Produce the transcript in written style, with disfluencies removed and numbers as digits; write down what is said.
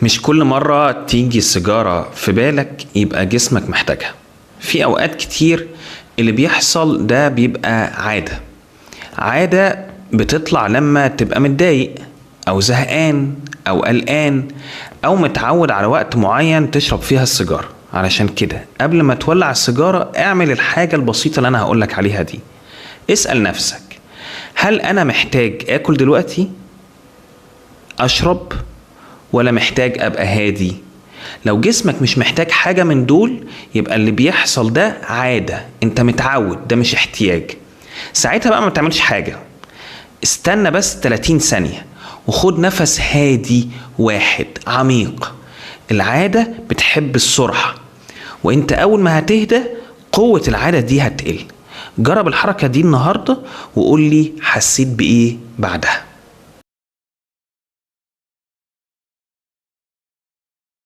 مش كل مرة تيجي السيجارة في بالك يبقى جسمك محتاجها. في أوقات كتير اللي بيحصل ده بيبقى عادة بتطلع لما تبقى متضايق أو زهقان أو قلقان أو متعود على وقت معين تشرب فيها السيجارة. علشان كده قبل ما تولع السيجارة اعمل الحاجة البسيطة اللي أنا هقولك عليها دي. اسأل نفسك، هل أنا محتاج آكل دلوقتي؟ أشرب؟ ولا محتاج أبقى هادي؟ لو جسمك مش محتاج حاجة من دول يبقى اللي بيحصل ده عادة، انت متعود، ده مش احتياج. ساعتها بقى ما تعملش حاجة، استنى بس 30 ثانية وخد نفس هادي واحد عميق. العادة بتحب السرعة، وانت اول ما هتهدى قوة العادة دي هتقل. جرب الحركة دي النهاردة وقول لي حسيت بإيه بعدها.